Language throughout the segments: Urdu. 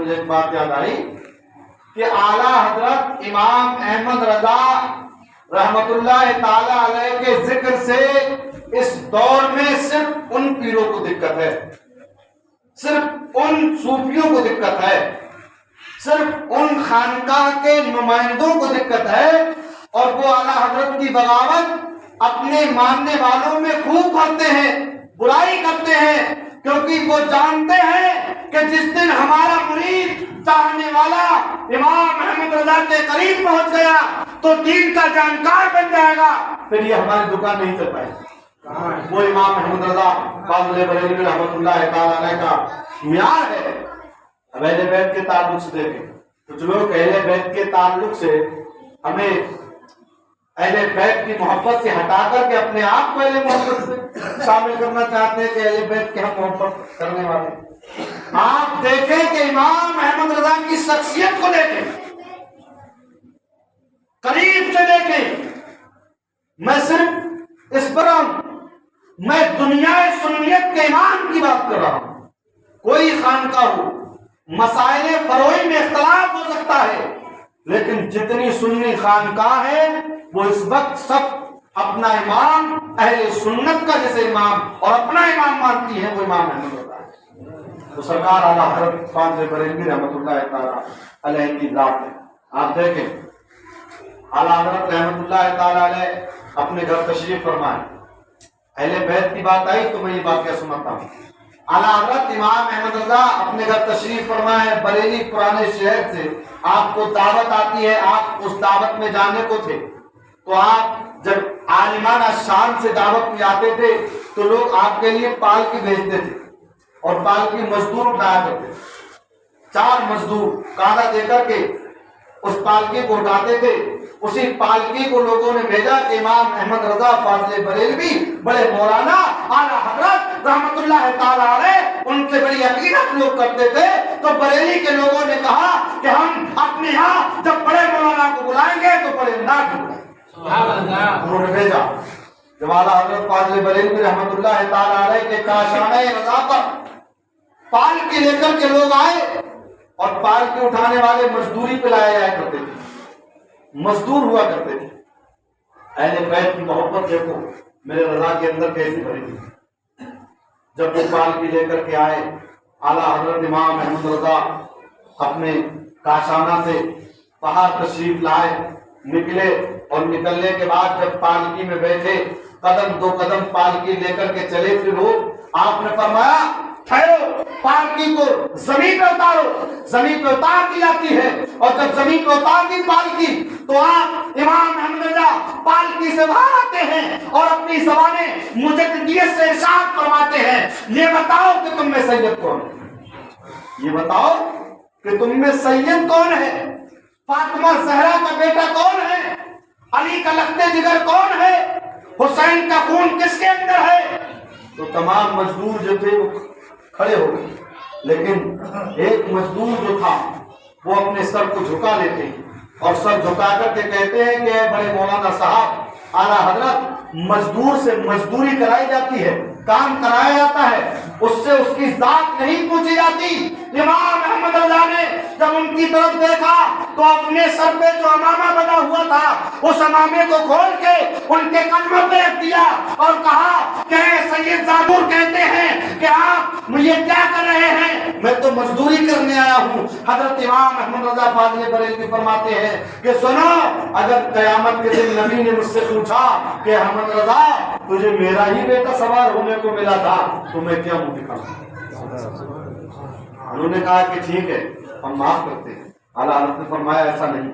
مجھے ایک بات یاد آئی کہ اعلیٰ حضرت امام احمد رضا رحمت اللہ تعالی علیہ کے ذکر سے اس دور میں صرف ان پیروں کو دقت ہے، صرف ان صوفیوں کو دقت ہے، صرف ان خانقاہ کے نمائندوں کو دقت ہے، اور وہ اعلیٰ حضرت کی بغاوت اپنے ماننے والوں میں خوب کرتے ہیں، برائی کرتے ہیں، کیونکہ وہ جانتے ہیں کہ جس دن ہمارا مرید چاہنے والا امام احمد رضا کے قریب پہنچ گیا تو دین کا جانکار بن جائے گا، پھر یہ ہماری دکان نہیں چل پائے گی۔ وہ امام احمد رضا فاضل بریلوی رحمۃ اللہ تعالی علیہ کا معیار ہے۔ اب اہل بیت کے تعلق سے دیکھیں، کچھ لوگ اہل بیت کے تعلق سے ہمیں اہل بیت کی محبت سے ہٹا کر کے اپنے آپ کو اہل محبت سے شامل کرنا چاہتے ہیں کہ اہل بیت کے ہم محبت کرنے والے۔ آپ دیکھیں کہ امام احمد رضا کی شخصیت کو دیکھیں، قریب سے دیکھیں۔ میں صرف اس پر میں دنیا سنیت کے امام کی بات کر رہا ہوں۔ کوئی خانقاہ ہو، مسائل فروعی میں اختلاف ہو سکتا ہے، لیکن جتنی سنی خانقاہ ہے وہ اس وقت سب اپنا امام اہل سنت کا جیسے امام اور اپنا امام مانتی ہے، وہ امام احمد رضا ہے۔ تو سرکار اعلیٰ حضرت فاضل بریلوی رحمۃ اللہ تعالی علیہ کی ذات ہے۔ آپ دیکھیں اعلیٰ حضرت رحمۃ اللہ تعالی علیہ اپنے گھر تشریف فرمائے، اہل بیت کی بات آئی تو میں یہ واقعہ سناتا ہوں۔ اعلیٰ حضرت امام احمد رضا اپنے گھر تشریف فرمائے، بریلی پرانے شہر سے آپ کو دعوت آتی ہے، آپ اس دعوت میں جانے کو تھے، تو آپ جب عالمانہ شان سے دعوت میں آتے تھے تو لوگ آپ کے لیے پالکی بھیجتے تھے اور پالکی مزدور اٹھایا کرتے تھے۔ 4 مزدور کاندھا دے کر کے اس پالکی کو اٹھاتے تھے۔ اسی پالکی کو لوگوں نے بھیجا کہ امام احمد رضا فاضل بریلوی بڑے مولانا اعلیٰ حضرت رحمت اللہ تعالی علیہ ان سے بڑی عقیدت لوگ کرتے تھے، تو بریلی کے لوگوں نے کہا کہ ہم اپنے یہاں جب بڑے مولانا کو بلائیں گے تو بڑے انداز میں بلائیں گے۔ انہوں نے بھیجا۔ جب اعلیٰ حضرت فاضل بریلوی رحمت اللہ تعالی علیہ کے کاشانہ رضا پر پالکی لے کر کے لوگ آئے، اور پالکی اٹھانے والے مزدوری پہ لائے جایا کرتے تھے، مزدور ہوا کرتے تھے۔ اہل بیت کی محبت دیکھو میرے رضا کے اندر کیسی بھری تھی۔ جب وہ پالکی لے کر کے آئے، اعلیٰ حضرت امام احمد رضا اپنے کاشانہ سے باہر تشریف لائے، نکلے، اور نکلنے کے بعد جب پالکی میں بیٹھے، قدم 2 قدم پالکی لے کر کے چلے تھے لوگ، آپ نے فرمایا ٹھہرو، پالکی کو زمین پہ اتارو۔ زمین پہ اتار دی جاتی ہے، اور جب زمین پہ اتار دی پالکی تو آپ امام احمد رضا پالکی سے باہر آتے ہیں اور اپنی زبانیں مجددیت سے ارشاد فرماتے ہیں، یہ بتاؤ کہ تم میں سید کون ہے؟ یہ بتاؤ کہ تم میں سید کون ہے؟ فاطمہ زہرا کا بیٹا کون ہے؟ علی کا لخت جگر کون ہے؟ حسین کا خون کس کے اندر ہے؟ تو تمام مزدور جو تھے وہ کھڑے ہو گئے، لیکن ایک مزدور جو تھا وہ اپنے سر کو جھکا لیتے ہیں اور سر جھکا کر کے کہتے ہیں کہ بڑے مولانا صاحب، اعلیٰ حضرت مزدور سے مزدوری کرائی جاتی ہے، کام کرایا جاتا ہے، اس سے اس کی ذات نہیں پوچھی جاتی۔ امام احمد رضا نے جب ان کی طرف دیکھا تو اپنے سر پہ جو امامہ بنا ہوا تھا اس امامے کو کھول کے ان کے قدموں پہ رکھ دیا اور کہا کہ سید زادور کہتے ہیں کہ آپ یہ کیا کر رہے ہیں؟ میں تو مزدوری کرنے آیا ہوں۔ حضرت امام احمد رضا فاضل بریلوی فرماتے ہیں کہ سنو، اگر قیامت کے دن نبی نے مجھ سے پوچھا کہ احمد رضا تجھے میرا ہی بیٹا سوار ہونے کو ملا تھا تو میں کیا منہ دکھاؤں؟ انہوں نے کہا کہ ٹھیک ہے، ہم معاف کرتے ہیں۔ اعلیٰ حضرت نے فرمایا ایسا نہیں،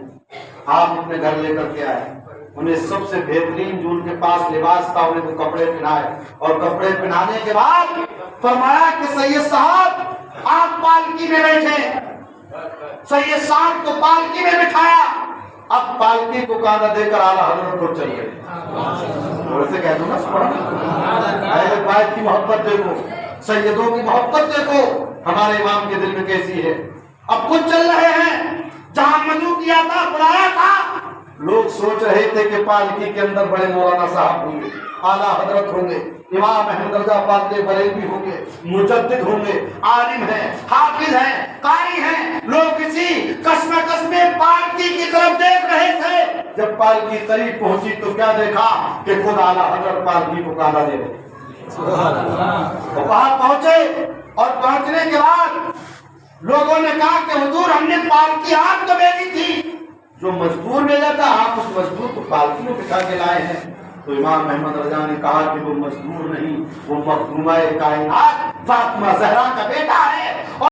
آپ اپنے گھر لے کر کے آئے، انہیں سب سے بہترین جو ان کے پاس لباس تھا انہیں تو کپڑے پہنائے، اور کپڑے پہنانے کے بعد فرمایا کہ سید صاحب آپ پالکی میں بیٹھے۔ سید صاحب کو پالکی میں بٹھایا، اب پالکی کو کاندھا دے کر اعلیٰ حضرت کو چل گئے۔ ویسے کہہ دوں نا، اہل بیت کی محبت دیکھو، سیدوں کی محبت دیکھو ہمارے امام کے دل میں کیسی ہے۔ اب خود چل رہے ہیں، جہاں مدعو کیا تھا، بلایا تھا، لوگ سوچ رہے تھے کہ پالکی کے اندر بڑے مولانا صاحب ہوں گے، اعلیٰ حضرت ہوں گے، امام احمد رضا فاضل بریلوی ہوں گے، مجدد ہوں گے، عالم ہیں، حافظ ہیں، قاری ہیں، کشمکش میں پالکی کی طرف دیکھ رہے تھے. جب پالکی قریب پہنچی تو کیا دیکھا کہ خود اعلیٰ حضرت پالکی کو کالا دے رہے. تو وہاں پہنچے اور پہنچنے کے بعد لوگوں نے کہا کہ حضور ہم نے پالکی آپ کو بھیجی تھی. جو مزدور بھیجا تھا آپ اس مزدور کو پالکی میں بٹھا کے لائے ہیں. تو امام احمد رضا نے کہا کہ وہ مزدور نہیں، وہ مخدومہ کائنات فاطمہ زہرا کا بیٹا ہے.